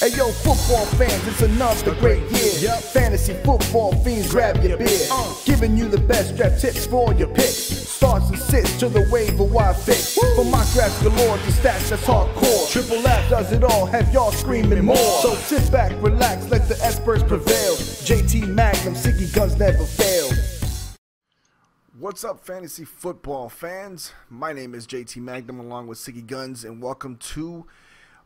Hey yo, football fans, it's another great year. Fantasy football fiends, grab your beer. Giving you the best draft tips for all your picks. Starts and sits to the waiver wire fix. From my drafts galore to stats that's hardcore. Triple F does it all, have y'all screaming more. So sit back, relax, let the experts prevail. JT Magnum, Siggy Guns never fail. What's up, fantasy football fans? My name is JT Magnum along with Siggy Guns, and welcome to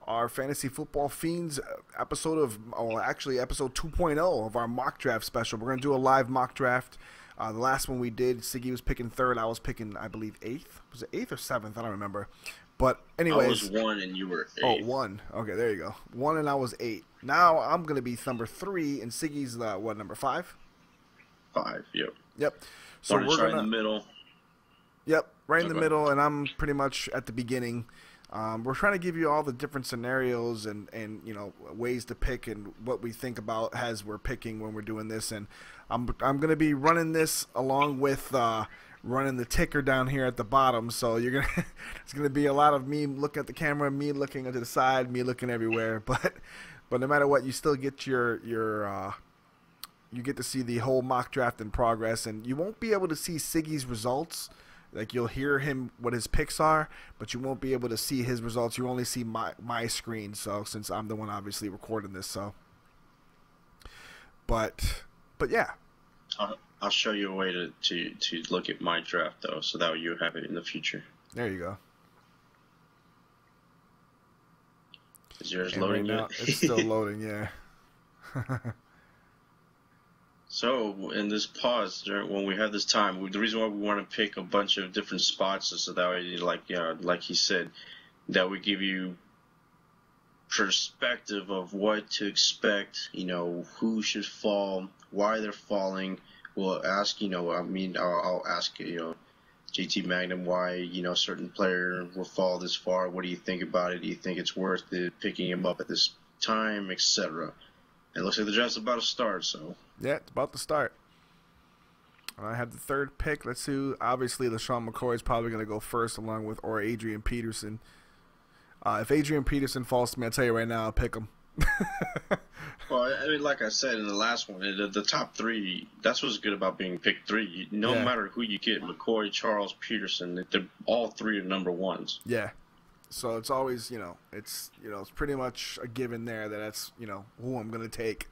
our Fantasy Football Fiends episode of, episode 2.0 of our mock draft special. We're going to do a live mock draft. The last one we did, Siggy was picking third. I was picking, I believe, eighth. Was it eighth or seventh? I don't remember. But anyways. I was 1 and you were 8. Oh, 1. Okay, there you go. 1 and I was 8. Now I'm going to be number 3, and Siggy's, number 5? 5, yep. Yep. So we're right in the middle. Yep, right in the middle, and I'm pretty much at the beginning. We're trying to give you all the different scenarios and you know, ways to pick and what we think about as we're picking when we're doing this. And I'm going to be running this along with running the ticker down here at the bottom. So you're gonna it's going to be a lot of me looking at the camera, me looking to the side, me looking everywhere. But no matter what, you still get your you get to see the whole mock draft in progress, and you won't be able to see Siggy's results. Like, you'll hear him what his picks are, but you won't be able to see his results. You only see my screen. So since I'm the one obviously recording this, so but yeah, I'll show you a way to look at my draft though, so that you have it in the future. There you go. Is yours and loading right now, yet? It's still loading, yeah. So, in this pause, when we have this time, the reason why we want to pick a bunch of different spots is so that way, like he said, that we give you perspective of what to expect, you know, who should fall, why they're falling. We'll ask, you know, I'll ask, you know, JT Magnum why, you know, a certain player will fall this far. What do you think about it? Do you think it's worth it picking him up at this time, etc.? It looks like the draft's about to start, so. Yeah, it's about to start. I have the third pick. Let's see. Obviously, LeSean McCoy is probably going to go first, along with Adrian Peterson. If Adrian Peterson falls to me, I'll tell you right now, I'll pick him. Well, I mean, like I said in the last one, the top 3, that's what's good about being picked 3. No matter who you get, McCoy, Charles, Peterson, all 3 are number 1s. Yeah. So it's always, it's pretty much a given there that's, who I'm going to take.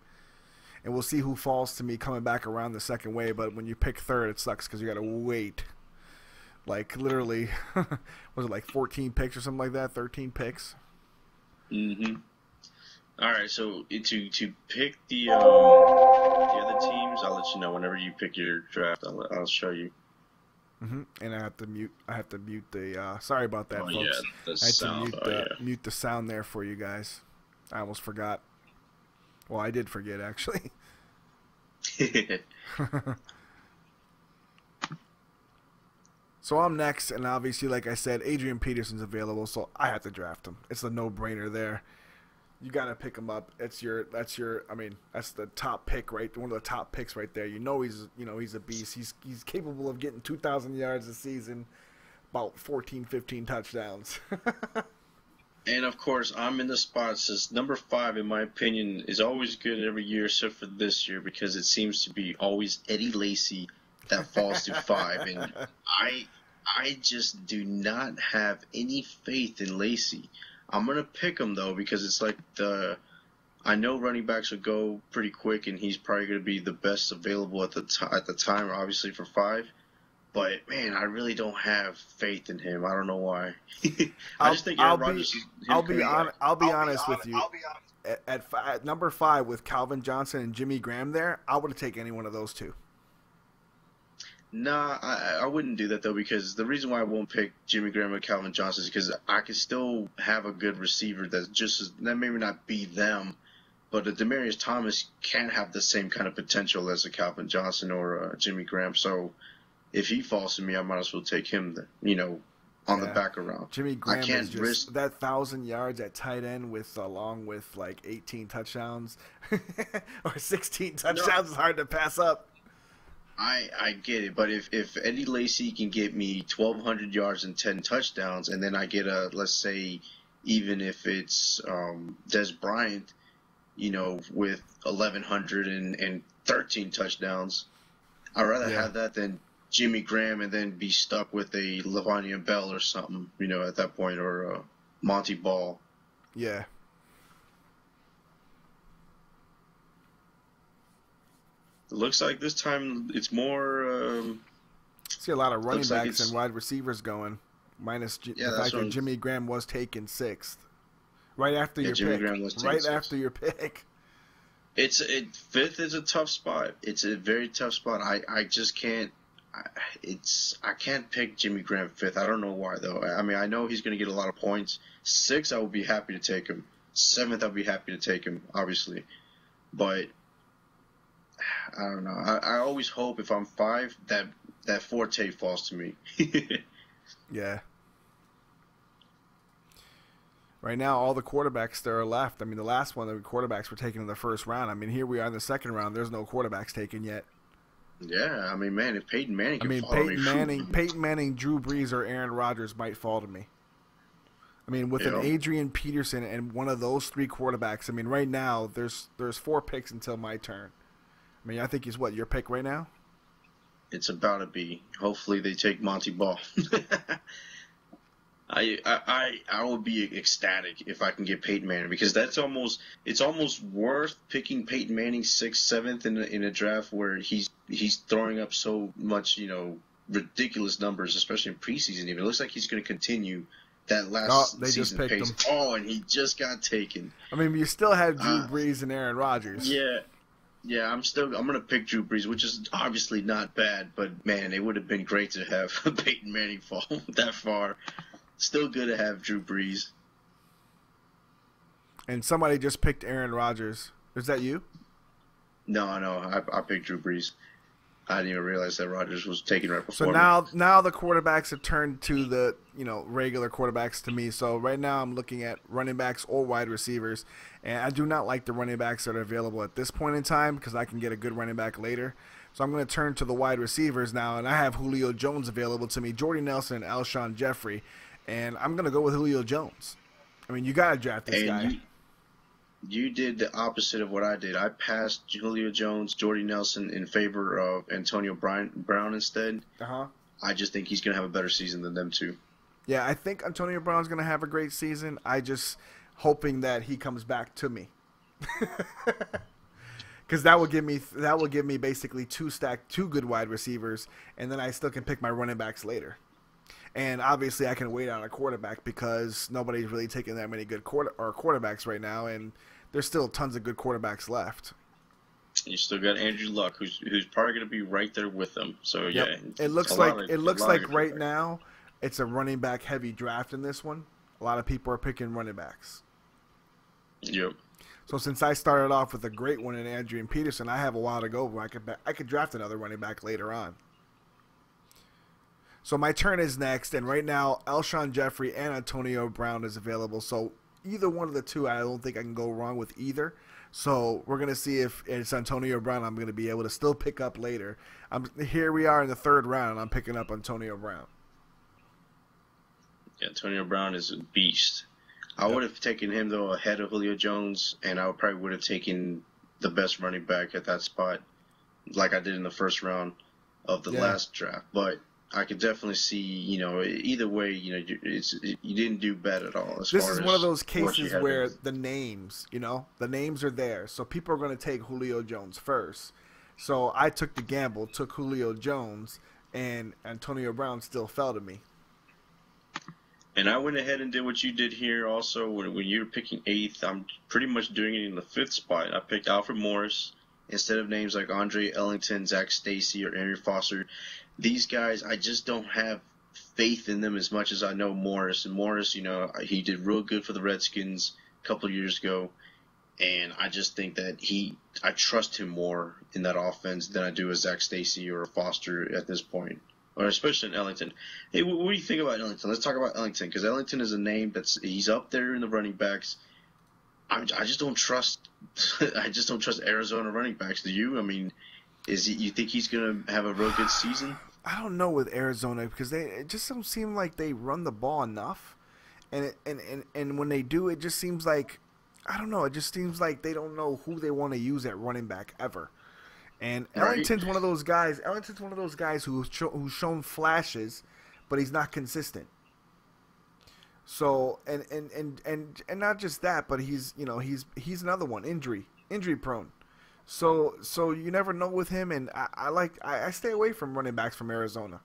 And we'll see who falls to me coming back around the second way. But when you pick third, it sucks because you got to wait. Like, literally, was it like 14 picks or something like that? 13 picks? Mm-hmm. All right, so to pick the other teams, I'll let you know whenever you pick your draft. I'll show you. And I have to mute the. Sorry about that, folks. Yeah, the sound. I had to mute the sound there for you guys. I almost forgot. Well, I did forget, actually. So I'm next, and obviously, like I said, Adrian Peterson's available, so I have to draft him. It's a no-brainer there. You gotta pick him up. That's the top pick, right? One of the top picks right there. He's a beast. He's capable of getting 2,000 yards a season, about 14, 15 touchdowns. And of course, I'm in the spot. Says number 5, in my opinion, is always good every year, except for this year, because it seems to be always Eddie Lacy that falls to 5, and I just do not have any faith in Lacy. I'm gonna pick him though, because it's like I know running backs will go pretty quick, and he's probably gonna be the best available at the time, obviously for 5. But man, I really don't have faith in him. I don't know why. I just think Aaron Rodgers. I'll be honest with you. At number 5 with Calvin Johnson and Jimmy Graham there, I would take any one of those two. Nah, I wouldn't do that though, because the reason why I won't pick Jimmy Graham and Calvin Johnson is because I can still have a good receiver that maybe not be them, but a Demaryius Thomas can't have the same kind of potential as a Calvin Johnson or a Jimmy Graham. So if he falls to me, I might as well take him, on the back around. Jimmy Graham is just that 1,000 yards at tight end along with like 18 touchdowns or 16 touchdowns is hard to pass up. I get it, but if Eddie Lacy can get me 1,200 yards and 10 touchdowns, and then I get let's say, even if it's Des Bryant with 1,100 and 13 touchdowns. I'd rather have that than Jimmy Graham and then be stuck with a Le'Veon Bell or something, at that point, or Monty Ball. Yeah. It looks like this time it's more. See a lot of running backs and wide receivers going, minus the fact that Jimmy Graham was taken 6th, right after your Jimmy pick. Graham was taken right 6th. After your pick. 5th is a tough spot. It's a very tough spot. I just can't. I can't pick Jimmy Graham 5th. I don't know why though. I mean, I know he's going to get a lot of points. 6th, I would be happy to take him. 7th, I'd be happy to take him, obviously, but I don't know. I always hope if I'm 5 that Forte falls to me. Yeah. Right now, all the quarterbacks that are left. I mean, the last one, the quarterbacks were taken in the first round. I mean, here we are in the second round. There's no quarterbacks taken yet. Yeah, I mean, man, if Peyton Manning can fall to me. Peyton Manning, Drew Brees, or Aaron Rodgers might fall to me. I mean, with an Adrian Peterson and one of those 3 quarterbacks, I mean, right now, there's 4 picks until my turn. I mean, I think he's your pick right now? It's about to be. Hopefully they take Monty Ball. I would be ecstatic if I can get Peyton Manning, because it's almost worth picking Peyton Manning 6th, 7th in a draft where he's throwing up so much, ridiculous numbers, especially in preseason. Even it looks like he's going to continue that last season pace. Oh, and he just got taken. I mean, you still have Drew Brees and Aaron Rodgers. Yeah, I'm gonna pick Drew Brees, which is obviously not bad, but man, it would have been great to have Peyton Manning fall that far. Still good to have Drew Brees. And somebody just picked Aaron Rodgers. Is that you? No, I picked Drew Brees. I didn't even realize that Rodgers was taken right before. So now the quarterbacks have turned to the regular quarterbacks to me. So right now I'm looking at running backs or wide receivers, and I do not like the running backs that are available at this point in time because I can get a good running back later. So I'm going to turn to the wide receivers now, and I have Julio Jones available to me, Jordy Nelson, and Alshon Jeffrey, and I'm going to go with Julio Jones. I mean, you got to draft this guy. You did the opposite of what I did. I passed Julio Jones, Jordy Nelson in favor of Antonio Brown instead. I just think he's going to have a better season than them two. Yeah, I think Antonio Brown's going to have a great season. I just hoping that he comes back to me. Because that will give me basically two good wide receivers, and then I still can pick my running backs later. And obviously, I can wait on a quarterback because nobody's really taking that many good quarterbacks right now, and there's still tons of good quarterbacks left. You still got Andrew Luck, who's probably going to be right there with them. So yeah, it looks like right now it's a running back heavy draft in this one. A lot of people are picking running backs. Yep. So since I started off with a great one in Adrian Peterson, I have a while to go where I could draft another running back later on. So my turn is next, and right now Alshon Jeffrey and Antonio Brown is available. So either one of the two, I don't think I can go wrong with either. So we're going to see if it's Antonio Brown I'm going to be able to still pick up later. Here we are in the third round, and I'm picking up Antonio Brown. Yeah, Antonio Brown is a beast. I would have taken him, though, ahead of Julio Jones, and I probably would have taken the best running back at that spot like I did in the first round of the last draft. But I could definitely see, either way, you didn't do bad at all. This is one of those cases where the names are there. So people are going to take Julio Jones first. So I took the gamble, took Julio Jones, and Antonio Brown still fell to me. And I went ahead and did what you did here also. When you were picking 8th, I'm pretty much doing it in the 5th spot. I picked Alfred Morris instead of names like Andre Ellington, Zach Stacy, or Arian Foster. These guys, I just don't have faith in them as much as I know Morris. And Morris, he did real good for the Redskins a couple of years ago. And I just think that I trust him more in that offense than I do a Zach Stacy or a Foster at this point. Or especially in Ellington. Hey, what do you think about Ellington? Let's talk about Ellington, because Ellington is a name he's up there in the running backs. I just don't trust. I just don't trust Arizona running backs. Do you? I mean, you think he's gonna have a real good season? I don't know with Arizona because it just don't seem like they run the ball enough, and when they do, it just seems like I don't know. It just seems like they don't know who they want to use at running back ever. And Right. Ellington's one of those guys. Ellington's one of those guys who's shown flashes, but he's not consistent. So and not just that, but he's he's another one injury prone. So you never know with him, and I stay away from running backs from Arizona.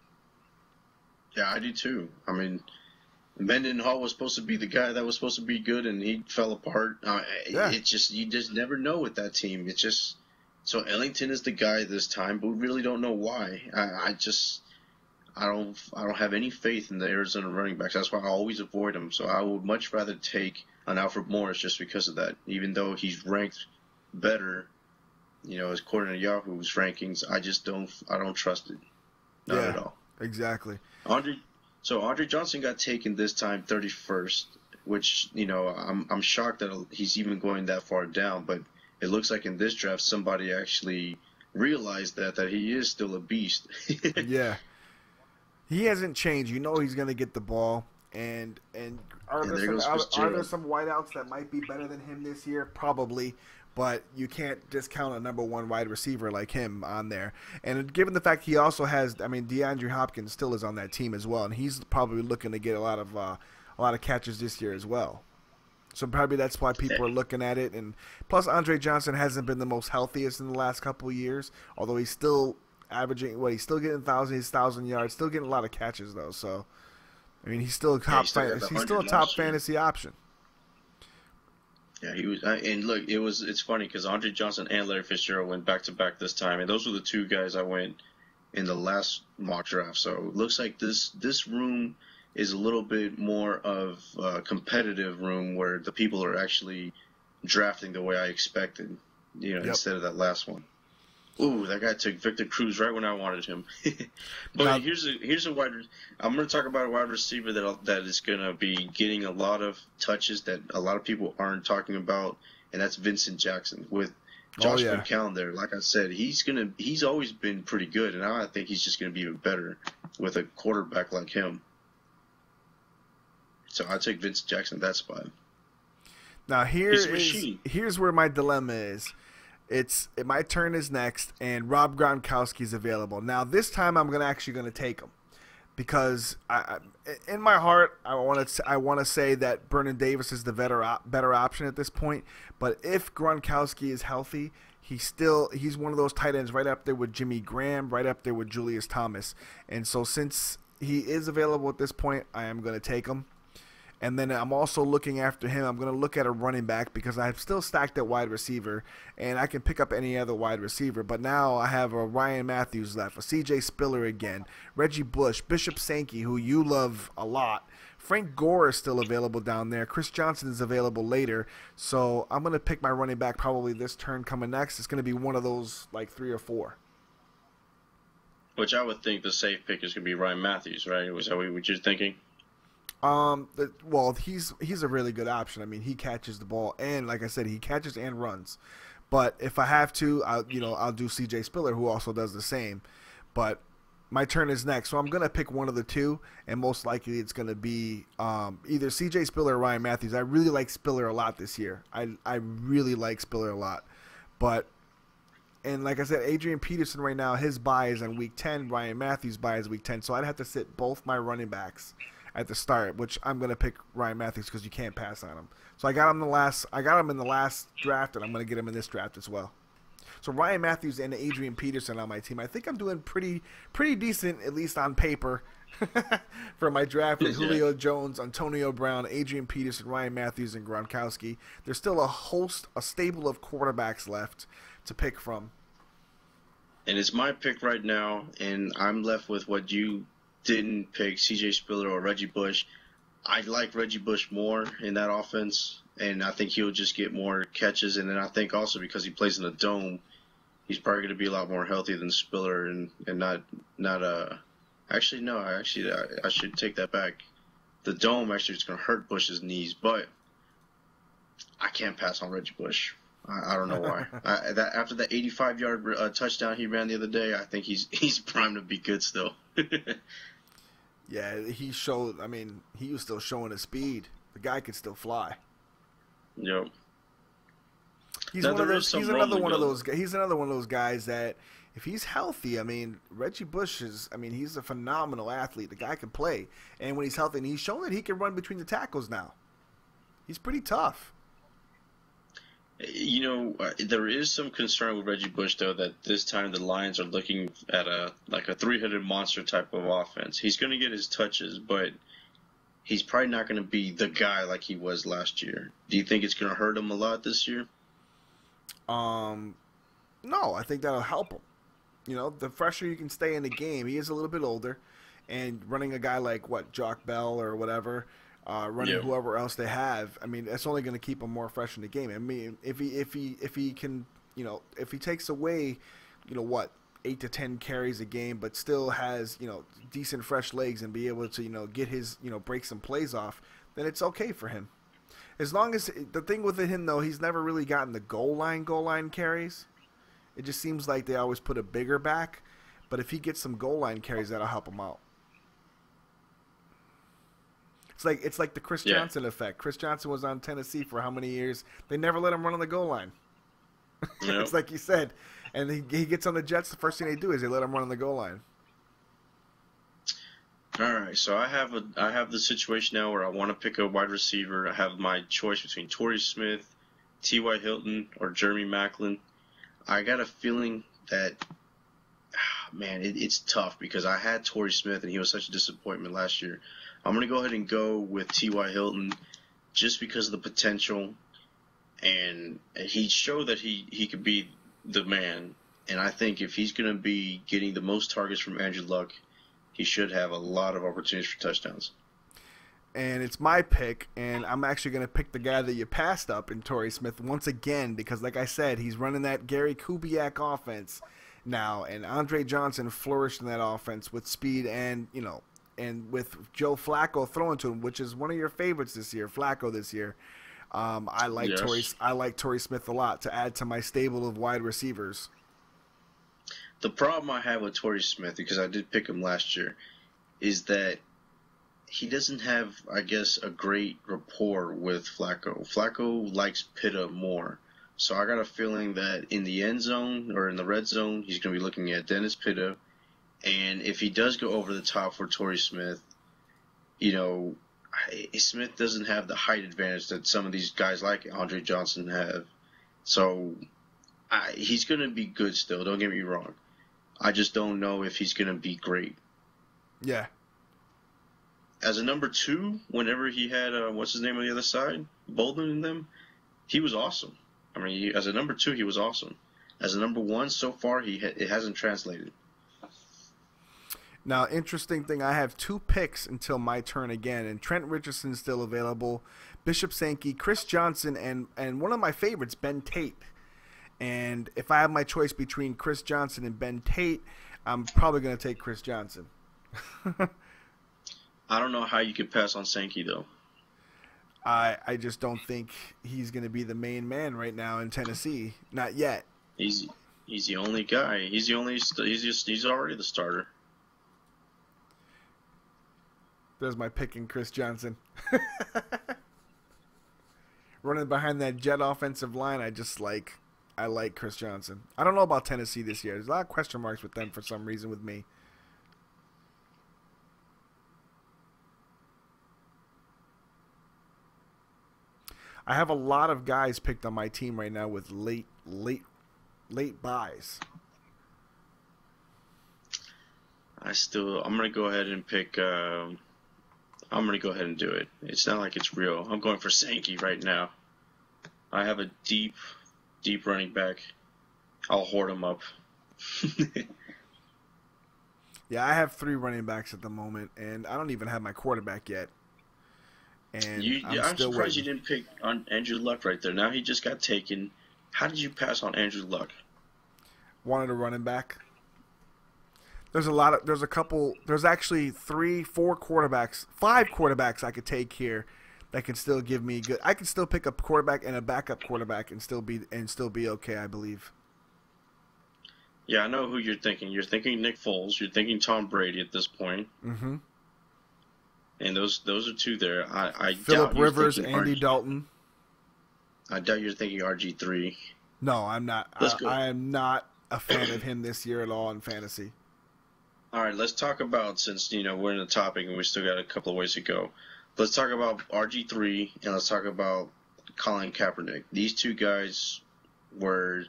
Yeah, I do too. I mean, Mendenhall was supposed to be the guy that was supposed to be good, and he fell apart. Yeah. It's just you just never know with that team. It's just so Ellington is the guy this time, but we really don't know why. I don't have any faith in the Arizona running backs. That's why I always avoid them. So I would much rather take an Alfred Morris just because of that. Even though he's ranked better, according to Yahoo's rankings, I don't trust it. Not at all. Exactly. Andre Johnson got taken this time 31st, which I'm shocked that he's even going that far down. But it looks like in this draft somebody actually realized that he is still a beast. Yeah. He hasn't changed. You know he's going to get the ball. And are there some wideouts that might be better than him this year? Probably. But you can't discount a number one wide receiver like him on there. And given the fact he also has, DeAndre Hopkins still is on that team as well. And he's probably looking to get a lot of catches this year as well. So probably that's why people are looking at it. And plus Andre Johnson hasn't been the most healthiest in the last couple of years. Although he's still averaging, he's still getting 1,000 yards, still getting a lot of catches though. So, he's still a top fantasy option. Yeah, he was, and look, it's funny because Andre Johnson and Larry Fitzgerald went back to back this time, and those were the two guys I went in the last mock draft. So it looks like this room is a little bit more of a competitive room where the people are actually drafting the way I expected, instead of that last one. Ooh, that guy took Victor Cruz right when I wanted him. But here's a I'm going to talk about a wide receiver that is going to be getting a lot of touches that a lot of people aren't talking about, and that's Vincent Jackson with Josh McCown there. Like I said, he's always been pretty good, and now I think he's just going to be even better with a quarterback like him. So I take Vincent Jackson that spot. Now here's where my dilemma is. My turn is next, and Rob Gronkowski is available. Now this time I'm actually going to take him because in my heart I want to say that Vernon Davis is the better option at this point. But if Gronkowski is healthy, he's one of those tight ends right up there with Jimmy Graham, right up there with Julius Thomas. And so since he is available at this point, I am going to take him. And then I'm also looking after him. I'm going to look at a running back because I'm still stacked at wide receiver, and I can pick up any other wide receiver. But now I have a Ryan Matthews left, a C.J. Spiller again, Reggie Bush, Bishop Sankey, who you love a lot. Frank Gore is still available down there. Chris Johnson is available later. So I'm going to pick my running back probably this turn coming next. It's going to be one of those like 3 or 4. Which I would think the safe pick is going to be Ryan Matthews, right? Was that what you're thinking? Well, he's a really good option. He catches the ball, and like I said, he catches and runs. But if I have to, I'll do C.J. Spiller, who also does the same. But my turn is next, so I'm gonna pick one of the two, and most likely it's gonna be either C.J. Spiller or Ryan Matthews. I really like Spiller a lot this year. I really like Spiller a lot, and like I said, Adrian Peterson right now, his bye is on week 10. Ryan Matthews' bye is week 10, so I'd have to sit both my running backs at the start, which I'm going to pick Ryan Matthews because you can't pass on him. So I got him in the last draft, and I'm going to get him in this draft as well. So Ryan Matthews and Adrian Peterson on my team. I think I'm doing pretty decent, at least on paper, for my draft with Julio Jones, Antonio Brown, Adrian Peterson, Ryan Matthews, and Gronkowski. There's still a stable of quarterbacks left to pick from. And it's my pick right now, and I'm left with what you didn't pick, C.J. Spiller or Reggie Bush. I like Reggie Bush more in that offense, and I think he'll just get more catches. And then I think also because he plays in a dome, he's probably going to be a lot more healthy than Spiller and not actually no, I should take that back. The dome actually is going to hurt Bush's knees, but I can't pass on Reggie Bush. I don't know why. After that 85-yard touchdown he ran the other day, I think he's primed to be good still. Yeah, he showed. He was still showing his speed. The guy could still fly. Yep. He's Now one of there is those. some He's another rumbling, one of though. those. He's another one of those guys that, if he's healthy, I mean, Reggie Bush is. I mean, he's a phenomenal athlete. The guy can play, and when he's healthy, and he's shown that he can run between the tackles now. He's pretty tough. You know, there is some concern with Reggie Bush, though, that this time the Lions are looking at a 3-headed monster type of offense. He's going to get his touches, but he's probably not going to be the guy like he was last year. Do you think it's going to hurt him a lot this year? No, I think that'll help him. You know, the fresher you can stay in the game. He is a little bit older, and running a guy like Jock Bell or whatever. Running whoever else they have, I mean, that's only going to keep him more fresh in the game. I mean, if he can, you know, if he takes away, 8 to 10 carries a game, but still has, decent fresh legs and be able to, get his, break some plays off, then it's okay for him. As long as the thing with him though, he's never really gotten the goal line carries. It just seems like they always put a bigger back, but if he gets some goal line carries, that'll help him out. It's like the Chris Johnson effect. Chris Johnson was on Tennessee for how many years? They never let him run on the goal line. Yep. It's like you said. And he gets on the Jets, the first thing they do is they let him run on the goal line. All right, so I have the situation now where I want to pick a wide receiver. I have my choice between Torrey Smith, T.Y. Hilton, or Jeremy Maclin. I got a feeling that, man, it's tough because I had Torrey Smith and he was such a disappointment last year. I'm going to go ahead and go with T.Y. Hilton just because of the potential, and he showed that he could be the man. And I think if he's going to be getting the most targets from Andrew Luck, he should have a lot of opportunities for touchdowns. And it's my pick, and I'm actually going to pick the guy that you passed up in Torrey Smith once again because, like I said, he's running that Gary Kubiak offense now, and Andre Johnson flourished in that offense with speed and, and with Joe Flacco throwing to him, which is one of your favorites this year, Flacco this year. I like Torrey Smith a lot to add to my stable of wide receivers. The problem I have with Torrey Smith, because I did pick him last year, is that he doesn't have, I guess, a great rapport with Flacco. Flacco likes Pitta more. So I got a feeling that in the end zone or in the red zone, he's going to be looking at Dennis Pitta. And if he does go over the top for Torrey Smith, Smith doesn't have the height advantage that some of these guys like Andre Johnson have. So he's going to be good still, don't get me wrong. I just don't know if he's going to be great. Yeah. As a number 2, whenever he had, what's his name on the other side? Bolden and them, he was awesome. I mean, as a number 2, he was awesome. As a number 1, so far, it hasn't translated. Now, interesting thing, I have 2 picks until my turn again, and Trent Richardson's still available, Bishop Sankey, Chris Johnson, and one of my favorites, Ben Tate. And if I have my choice between Chris Johnson and Ben Tate, I'm probably going to take Chris Johnson. I don't know how you could pass on Sankey, though. I just don't think he's going to be the main man right now in Tennessee. Not yet. He's the only guy. He's already the starter. There's my pick in Chris Johnson. Running behind that Jet offensive line, I like Chris Johnson. I don't know about Tennessee this year. There's a lot of question marks with them for some reason with me. I have a lot of guys picked on my team right now with late buys. I'm gonna go ahead and pick. I'm gonna go ahead and do it. It's not like it's real. I'm going for Sankey right now. I have a deep running back. I'll hoard him up. Yeah, I have 3 running backs at the moment, and I don't even have my quarterback yet. And I'm surprised you didn't pick on Andrew Luck right there. Now he just got taken. How did you pass on Andrew Luck? Wanted a running back. There's actually 3, 4 quarterbacks, 5 quarterbacks I could take here that can still give me good. I can still pick a quarterback and a backup quarterback and still be okay, I believe. Yeah, I know who you're thinking. You're thinking Nick Foles. You're thinking Tom Brady at this point. Mm-hmm. And those are 2 there. I Phillip doubt Rivers, Andy Dalton. I doubt you're thinking RG3. No, I'm not. Let's go. I am not a fan of him this year at all in fantasy. All right, let's talk about, since we're in the topic and we still got a couple of ways to go. Let's talk about RG3 and let's talk about Colin Kaepernick. These two guys were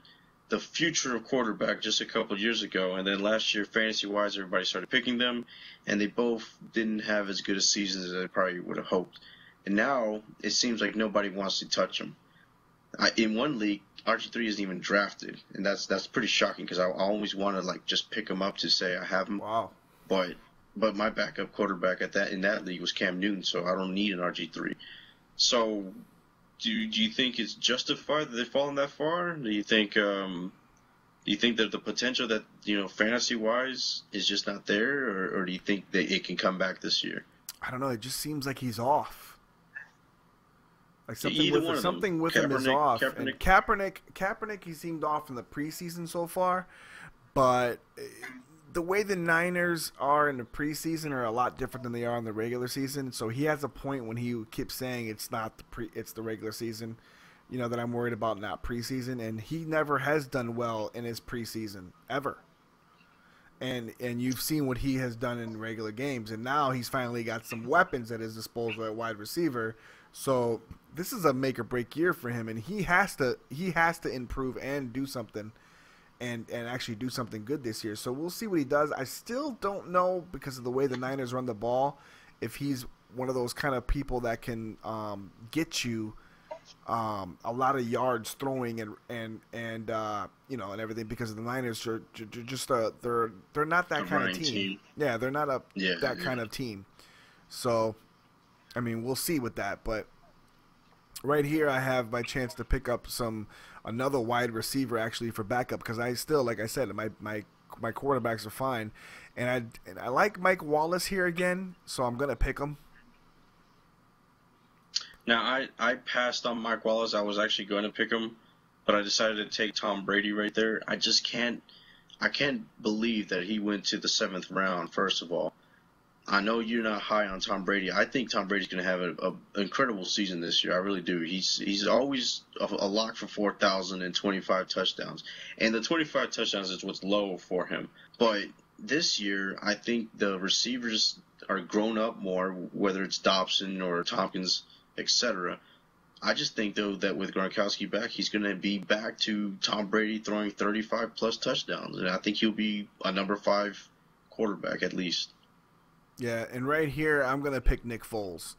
the future of quarterback just a couple of years ago, and then last year, fantasy-wise, everybody started picking them, and they both didn't have as good a season as they probably would have hoped. And now it seems like nobody wants to touch them. In one league, RG3 isn't even drafted, and that's pretty shocking because I always want to just pick him up to say I have him. Wow. But my backup quarterback in that league was Cam Newton, so I don't need an RG3. So do you think it's justified that they've fallen that far? Do you think that the potential that fantasy wise is just not there, or do you think that it can come back this year? I don't know. It just seems like he's off. Like Either something with him is off. And Kaepernick, he seemed off in the preseason so far, but the way the Niners are in the preseason are a lot different than they are in the regular season. So he has a point when he keeps saying it's not it's the regular season, that I'm worried about, not preseason, and he never has done well in his preseason ever. And you've seen what he has done in regular games, and now he's finally got some weapons at his disposal at wide receiver. So this is a make or break year for him, and he has to improve and do something, and actually do something good this year. So we'll see what he does. I still don't know, because of the way the Niners run the ball, if he's one of those kind of people that can get you a lot of yards throwing and everything, because the Niners are just they're not that kind of team. Yeah, they're not that kind of team. So I mean, we'll see with that, but right here I have my chance to pick up another wide receiver actually for backup, because I still, like I said, my quarterbacks are fine, and I like Mike Wallace here again, so I'm gonna pick him. Now I passed on Mike Wallace. I was actually going to pick him, but I decided to take Tom Brady right there. I can't believe that he went to the 7th round. First of all, I know you're not high on Tom Brady. I think Tom Brady's going to have an incredible season this year. I really do. He's always a lock for 4,000 and 25 touchdowns. And the 25 touchdowns is what's low for him. But this year, I think the receivers are grown up more, whether it's Dobson or Tompkins, etc. I just think, though, that with Gronkowski back, he's going to be back to Tom Brady throwing 35-plus touchdowns. And I think he'll be a number 5 quarterback at least. Yeah, and right here, I'm going to pick Nick Foles.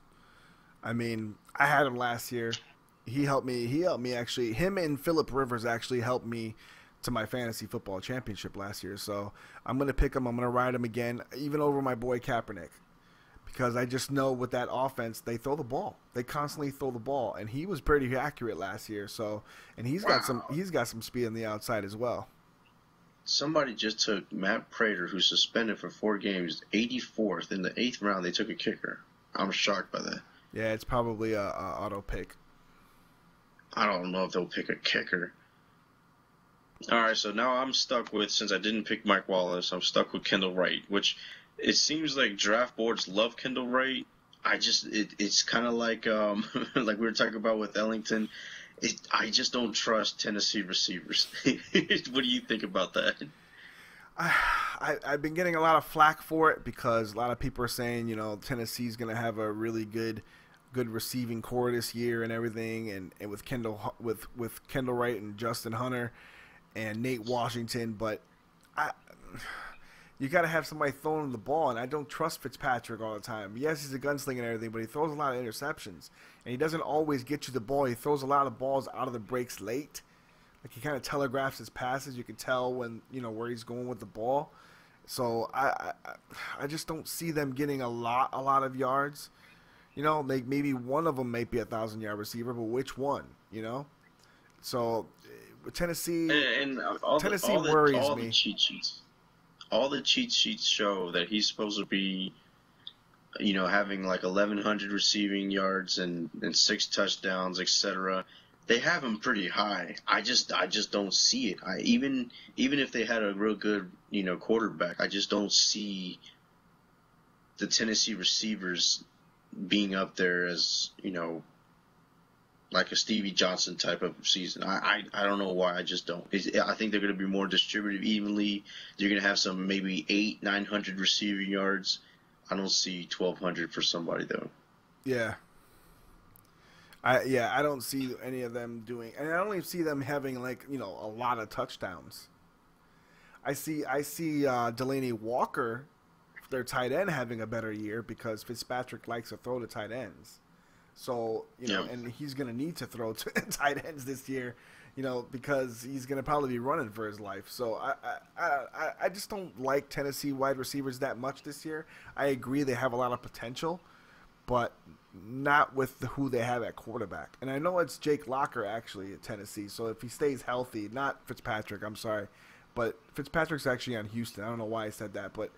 I mean, I had him last year. He helped me actually. Him and Phillip Rivers actually helped me to my fantasy football championship last year. So I'm going to pick him. I'm going to ride him again, even over my boy Kaepernick. Because I just know with that offense, they throw the ball. They constantly throw the ball. And he was pretty accurate last year. So, and he's got some speed on the outside as well. Somebody just took Matt Prater, who's suspended for 4 games, 84th. In the 8th round, they took a kicker. I'm shocked by that. Yeah, it's probably a auto pick. I don't know if they'll pick a kicker. All right, so now I'm stuck with, since I didn't pick Mike Wallace, I'm stuck with Kendall Wright, which it seems like draft boards love Kendall Wright. It's kind of like like we were talking about with Ellington. I just don't trust Tennessee receivers. What do you think about that? I've been getting a lot of flack for it, because a lot of people are saying, Tennessee's going to have a really good receiving core this year and everything, and with Kendall Wright and Justin Hunter and Nate Washington, but you got to have somebody throwing the ball, and I don't trust Fitzpatrick all the time. Yes, he's a gunslinger and everything, but he throws a lot of interceptions, and he doesn't always get you the ball. He throws a lot of balls out of the breaks late. Like, he kind of telegraphs his passes. You can tell when, where he's going with the ball. So I just don't see them getting a lot of yards. Maybe one of them might be a 1,000-yard receiver, but which one? So Tennessee worries me. All the cheat sheets show that he's supposed to be, having like 1,100 receiving yards and 6 touchdowns, etc. They have him pretty high. I just don't see it. Even if they had a real good, quarterback, I just don't see the Tennessee receivers being up there as, like a Stevie Johnson type of season. I don't know why. I just don't. I think they're going to be more distributed evenly. You're going to have some maybe 800-900 receiving yards. I don't see 1,200 for somebody though. Yeah. I don't see any of them doing, and I don't even see them having like a lot of touchdowns. I see Delaney Walker, their tight end, having a better year because Fitzpatrick likes to throw to tight ends. So, and he's going to need to throw to tight ends this year, because he's going to probably be running for his life. So I just don't like Tennessee wide receivers that much this year. I agree they have a lot of potential, but not with who they have at quarterback. And I know it's Jake Locker actually at Tennessee. So if he stays healthy, not Fitzpatrick, I'm sorry, but Fitzpatrick's actually on Houston. I don't know why I said that, but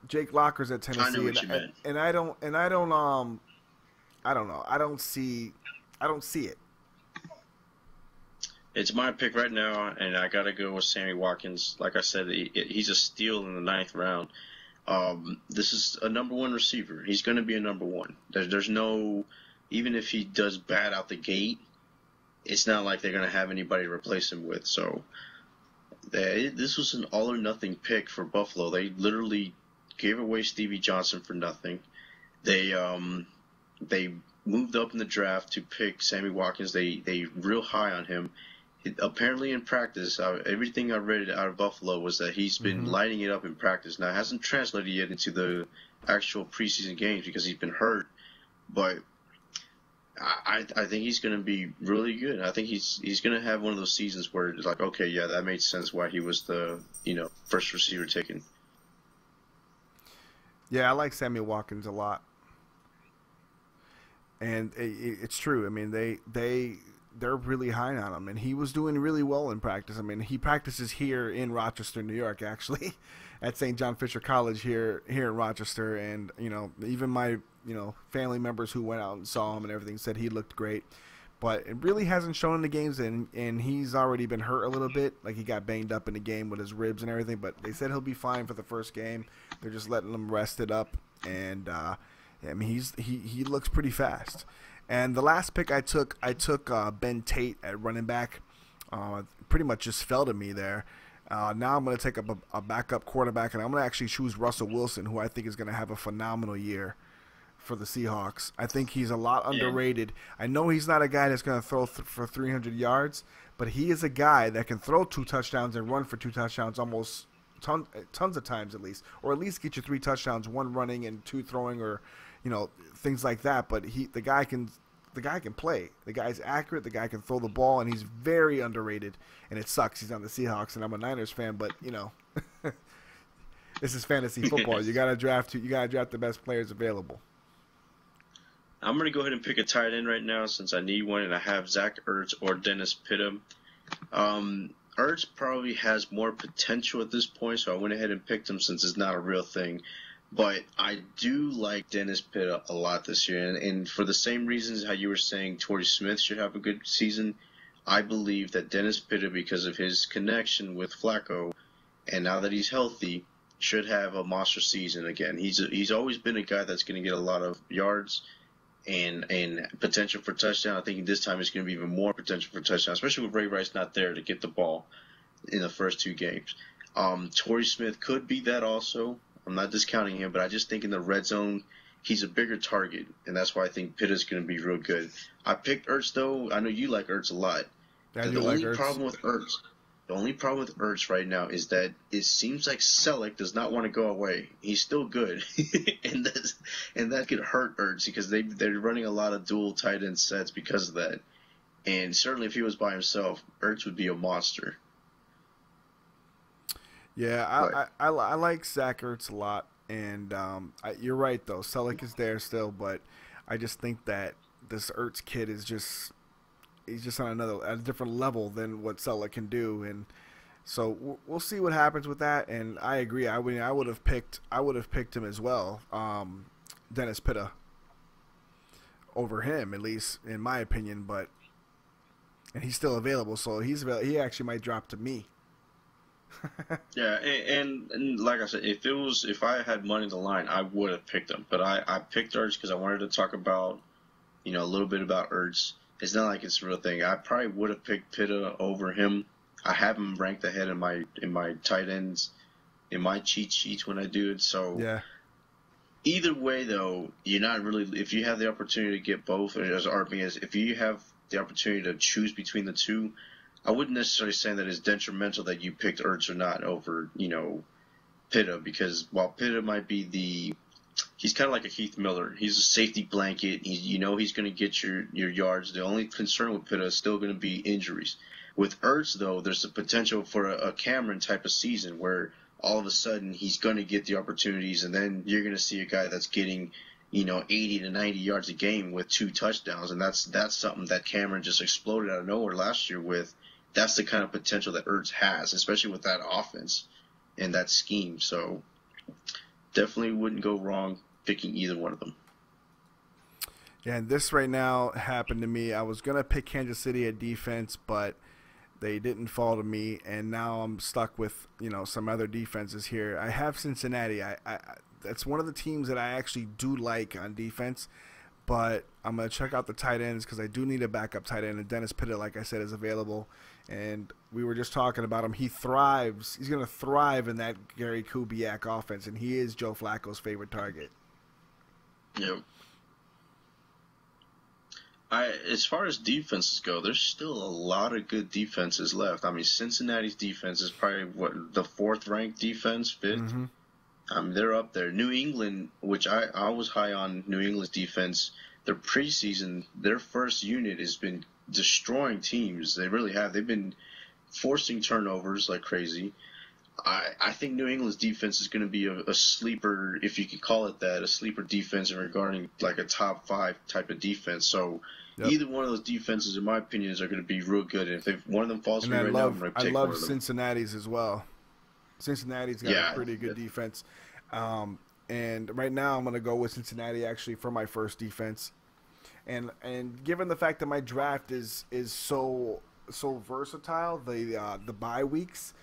Jake Locker's at Tennessee. I know what you meant. And I don't know. I don't see it. It's my pick right now, and I got to go with Sammy Watkins. Like I said, he's a steal in the 9th round. This is a number 1 receiver. He's going to be a number 1. There's no, even if he does bad out the gate, it's not like they're going to have anybody to replace him with. So this was an all or nothing pick for Buffalo. They literally gave away Stevie Johnson for nothing. They moved up in the draft to pick Sammy Watkins. They real high on him. Apparently in practice, everything I read out of Buffalo was that he's been lighting it up in practice. Now, it hasn't translated yet into the actual preseason games because he's been hurt, but I think he's going to be really good. I think he's going to have one of those seasons where it's like, okay, yeah, that made sense why he was the first receiver taken. Yeah, I like Sammy Watkins a lot. And it's true. I mean, they're really high on him, and he was doing really well in practice. I mean, he practices here in Rochester, New York, actually, at St. John Fisher College here in Rochester. And even my family members who went out and saw him and everything said he looked great. But it really hasn't shown in the games, and he's already been hurt a little bit. Like, he got banged up in the game with his ribs and everything. But they said he'll be fine for the first game. They're just letting him rest it up, and I mean, he looks pretty fast. And the last pick I took Ben Tate at running back. Pretty much just fell to me there. Now I'm going to take up a backup quarterback, and I'm going to actually choose Russell Wilson, who I think is going to have a phenomenal year for the Seahawks. I think he's a lot underrated. I know he's not a guy that's going to throw for 300 yards, but he is a guy that can throw 2 touchdowns and run for 2 touchdowns almost tons of times at least, or at least get you 3 touchdowns, 1 running and 2 throwing, or things like that. But the guy can play. The guy's accurate. The guy can throw the ball, and he's very underrated. And it sucks he's on the Seahawks, and I'm a Niners fan, but this is fantasy football. You gotta draft the best players available. I'm gonna go ahead and pick a tight end right now since I need one, and I have Zach Ertz or Dennis Pitta. Ertz probably has more potential at this point, so I went ahead and picked him since it's not a real thing. But I do like Dennis Pitta a lot this year, and for the same reasons how you were saying Torrey Smith should have a good season, I believe that Dennis Pitta, because of his connection with Flacco, and now that he's healthy, should have a monster season again. He's always been a guy that's going to get a lot of yards and potential for touchdown. I think this time it's going to be even more potential for touchdown, especially with Ray Rice not there to get the ball in the first 2 games. Torrey Smith could be that also. I'm not discounting him, but I just think in the red zone, he's a bigger target, and that's why I think Pitta's going to be real good. I picked Ertz, though. I know you like Ertz a lot. The only problem with Ertz right now is that it seems like Selleck does not want to go away. He's still good, and that could hurt Ertz because they're running a lot of dual tight end sets because of that. And certainly if he was by himself, Ertz would be a monster. Yeah, I like Zach Ertz a lot, and you're right though. Selleck is there still, but I just think that this Ertz kid is he's just on a different level than what Selleck can do, and so we'll see what happens with that. And I agree. I would have picked him as well, Dennis Pitta, over him, at least in my opinion. And he's still available, so he actually might drop to me. Yeah, and like I said, if I had money in the line, I would have picked him. But I picked Ertz because I wanted to talk about a little bit about Ertz. It's not like it's a real thing. I probably would have picked Pitta over him. I have him ranked ahead in my tight ends, in my cheat sheets when I do it. So Yeah. either way, though, you're not really. If you have the opportunity to get both, or as RP is, if you have the opportunity to choose between the two, I wouldn't necessarily say that it's detrimental that you picked Ertz or not over, Pitta, because while Pitta might be he's kind of like a Heath Miller. He's a safety blanket. He's going to get your yards. The only concern with Pitta is still going to be injuries. With Ertz, though, there's the potential for a Cameron type of season where all of a sudden he's going to get the opportunities, and then you're going to see a guy that's getting, 80 to 90 yards a game with 2 touchdowns, and that's something that Cameron just exploded out of nowhere last year with. That's the kind of potential that Ertz has, especially with that offense and that scheme. So definitely wouldn't go wrong picking either one of them. Yeah, and this right now happened to me. I was going to pick Kansas City at defense, but they didn't fall to me, and now I'm stuck with, some other defenses here. I have Cincinnati. I that's one of the teams that I actually do like on defense, but I'm going to check out the tight ends because I do need a backup tight end, and Dennis Pitta, like I said, is available. And we were just talking about him. He thrives. He's going to thrive in that Gary Kubiak offense, and he is Joe Flacco's favorite target. Yep. As far as defenses go, there's still a lot of good defenses left. I mean, Cincinnati's defense is probably the 4th ranked defense, 5th. Mm-hmm. They're up there. New England, which I was high on New England's defense. Their preseason, their first unit has been destroying teams. They really have. They've been forcing turnovers like crazy. I think New England's defense is going to be a sleeper, if you could call it that, a sleeper defense regarding like a top 5 type of defense. So either one of those defenses, in my opinion, are going to be real good. And if one of them falls to me right now, I'm going to take one of them. I love Cincinnati's as well. Cincinnati's got a pretty good defense. And right now I'm going to go with Cincinnati actually for my first defense. And given the fact that my draft is so versatile, the bye weeks,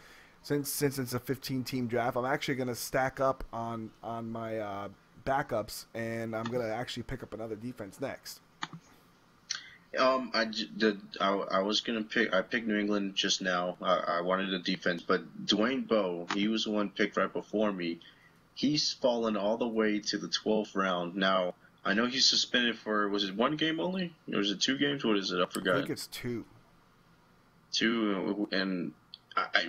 since it's a 15-team draft, I'm actually going to stack up on my backups, and I'm going to actually pick up another defense next. I was gonna pick. I picked New England just now. I wanted a defense, but Dwayne Bowe, he was the one picked right before me. He's fallen all the way to the 12th round. Now I know he's suspended for, was it 1 game only, or was it 2 games? What is it? I forgot. I think it's 2. 2, and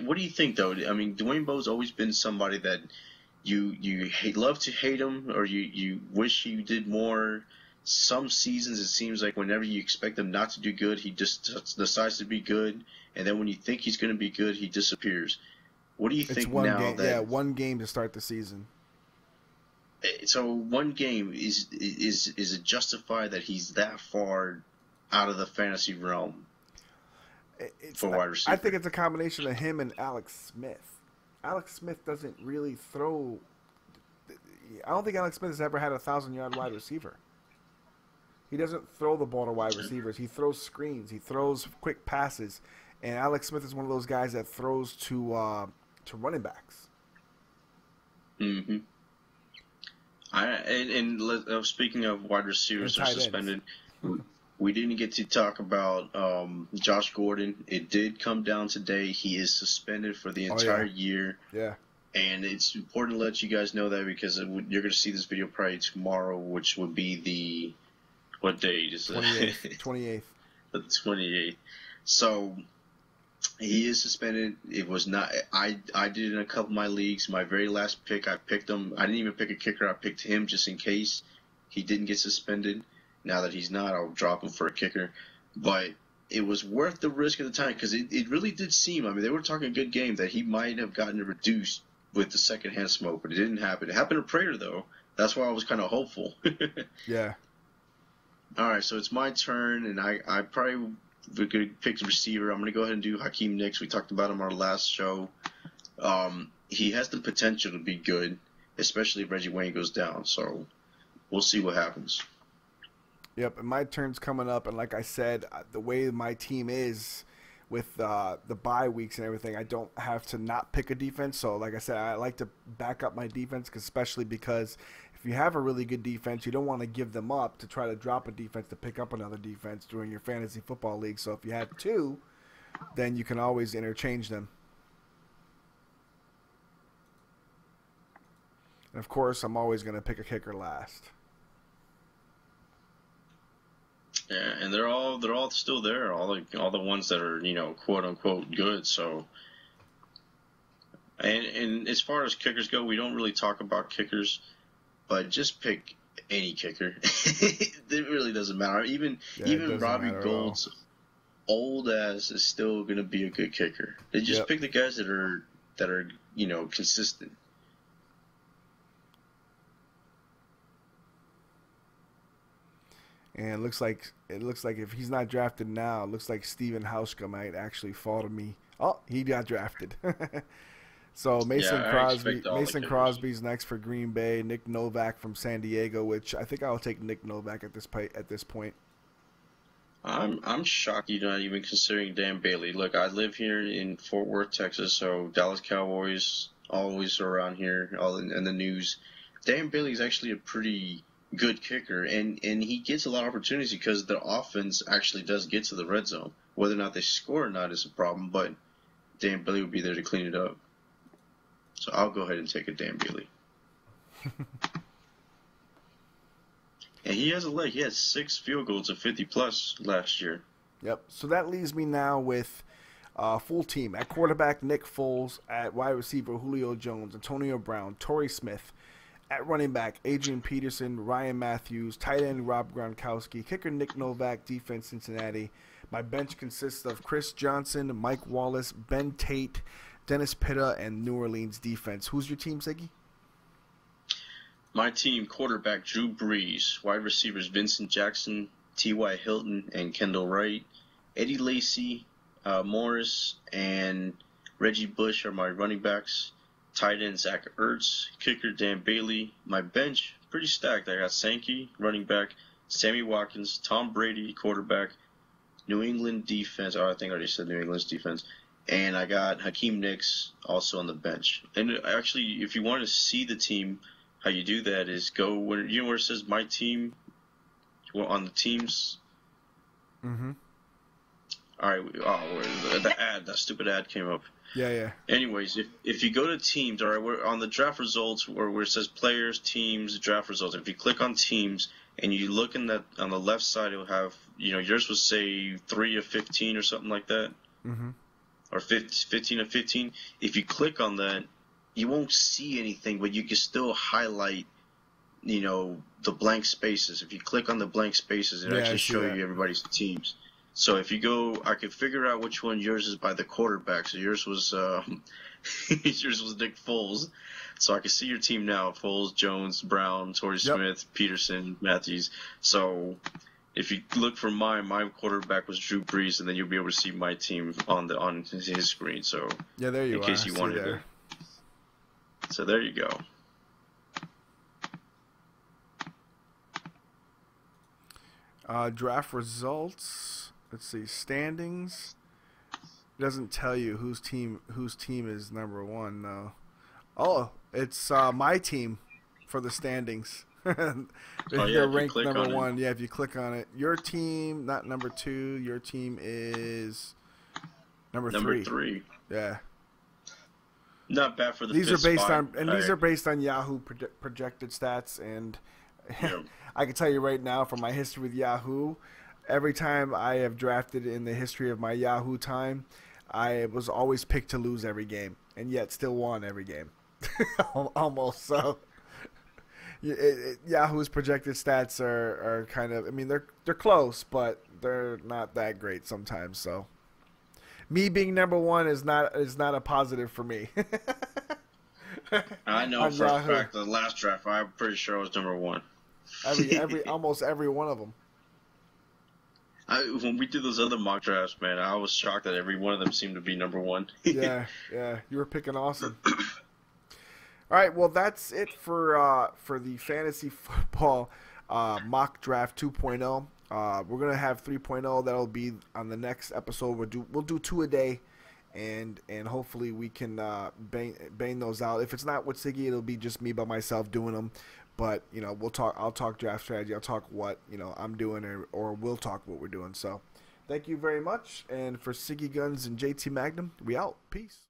what do you think though? I mean, Dwayne Bowe's always been somebody that you love to hate him, or you wish he did more. Some seasons it seems like whenever you expect him not to do good, he just decides to be good, and then when you think he's going to be good, he disappears. What do you think now? That 1 game to start the season. So 1 game, is it justified that he's that far out of the fantasy realm for wide receiver? I think it's a combination of him and Alex Smith. Alex Smith doesn't really throw. I don't think Alex Smith has ever had a 1,000-yard wide receiver. He doesn't throw the ball to wide receivers. He throws screens. He throws quick passes. And Alex Smith is one of those guys that throws to running backs. Mm-hmm. Speaking of wide receivers are suspended, we didn't get to talk about Josh Gordon. It did come down today. He is suspended for the entire year. Yeah. And it's important to let you guys know that because you're going to see this video probably tomorrow, which would be what date is it? 28th. The 28th. So he is suspended. It was not. I did it in a couple of my leagues. My very last pick, I picked him. I didn't even pick a kicker. I picked him just in case he didn't get suspended. Now that he's not, I'll drop him for a kicker. But it was worth the risk at the time because it really did seem. I mean, they were talking a good game that he might have gotten reduced with the secondhand smoke, but it didn't happen. It happened to Prater though. That's why I was kind of hopeful. Yeah. All right, so it's my turn, and I probably would pick the receiver. I'm going to go ahead and do Hakeem Nicks. We talked about him on our last show. He has the potential to be good, especially if Reggie Wayne goes down. So we'll see what happens. Yep, and my turn's coming up, and like I said, the way my team is with the bye weeks and everything, I don't have to not pick a defense. So like I said, I like to back up my defense, especially because If you have a really good defense, you don't want to give them up to try to drop a defense to pick up another defense during your fantasy football league. So if you have two, then you can always interchange them. And of course, I'm always going to pick a kicker last. Yeah, and they're all still there. All the ones that are, you know, quote unquote good. So, and as far as kickers go, we don't really talk about kickers, but just pick any kicker. It really doesn't matter. Even Robbie Gould's old ass is still gonna be a good kicker. They just pick the guys that are you know, consistent. And it looks like if he's not drafted now, it looks like Steven Hauschka might actually fall to me. Oh, he got drafted. So Mason Crosby's next for Green Bay. Nick Novak from San Diego, which I think I'll take Nick Novak at this point. I'm shocked you're not even considering Dan Bailey. Look, I live here in Fort Worth, Texas, so Dallas Cowboys always around here, all in the news. Dan Bailey's actually a pretty good kicker, and he gets a lot of opportunities because the offense actually does get to the red zone. Whether or not they score or not is a problem, but Dan Bailey will be there to clean it up. So I'll go ahead and take a Dan Bailey. And he has a leg. He had 6 field goals of 50-plus last year. Yep. So that leaves me now with full team. At quarterback, Nick Foles. At wide receiver, Julio Jones, Antonio Brown, Torrey Smith. At running back, Adrian Peterson, Ryan Matthews. Tight end, Rob Gronkowski. Kicker, Nick Novak. Defense, Cincinnati. My bench consists of Chris Johnson, Mike Wallace, Ben Tate, Dennis Pitta, and New Orleans defense. Who's your team, Siggy? My team, quarterback Drew Brees, wide receivers Vincent Jackson, T.Y. Hilton, and Kendall Wright, Eddie Lacy, Morris, and Reggie Bush are my running backs, tight end Zach Ertz, kicker Dan Bailey. My bench, pretty stacked. I got Sankey, running back, Sammy Watkins, Tom Brady, quarterback, New England defense. Oh, I think I already said New England's defense. And I got Hakeem Nicks also on the bench. And actually, if you want to see the team, how you do that is go where it says my team, on the teams. Mm-hmm. All right. Oh, that stupid ad came up. Yeah. Anyways, if you go to teams, all right, we're on the draft results where it says players, teams, draft results. If you click on teams and you look on the left side, it'll have, yours will say 3 of 15 or something like that. Mm-hmm. Or 15 of 15. If you click on that, you won't see anything, but you can still highlight, the blank spaces. If you click on the blank spaces, it actually show you everybody's teams. So if you go, I could figure out which one yours is by the quarterback. So yours was yours was Nick Foles. So I can see your team now: Foles, Jones, Brown, Torrey Smith, Peterson, Matthews. So if you look for my quarterback was Drew Brees, and then you'll be able to see my team on his screen. So yeah, there you in case you wanted to. So there you go. Draft results. Let's see, standings. It doesn't tell you whose team is number one. No. Oh, it's my team for the standings. They're ranked number one. Yeah, if you click on it, your team, not number 2. Your team is number 3. Number 3. Yeah. Not bad for the these fifth are based spot. these are based on Yahoo projected stats, and I can tell you right now from my history with Yahoo, every time I have drafted in the history of my Yahoo time, I was always picked to lose every game, and yet still won every game, almost. So Yahoo's projected stats are kind of, they're close, but they're not that great sometimes. So me being number one is not a positive for me. I know for a fact the last draft, I'm pretty sure I was number 1. Almost every one of them. When we did those other mock drafts, man, I was shocked that every one of them seemed to be number 1. yeah, you were picking awesome. All right, well that's it for the fantasy football mock draft 2.0. We're gonna have 3.0. That'll be on the next episode. We'll do 2 a day, and hopefully we can bang those out. If it's not with Siggy, it'll be just me by myself doing them. But you know, I'll talk draft strategy. I'll talk what I'm doing, or we'll talk what we're doing. So, thank you very much. And for Siggy Guns and JT Magnum, we out. Peace.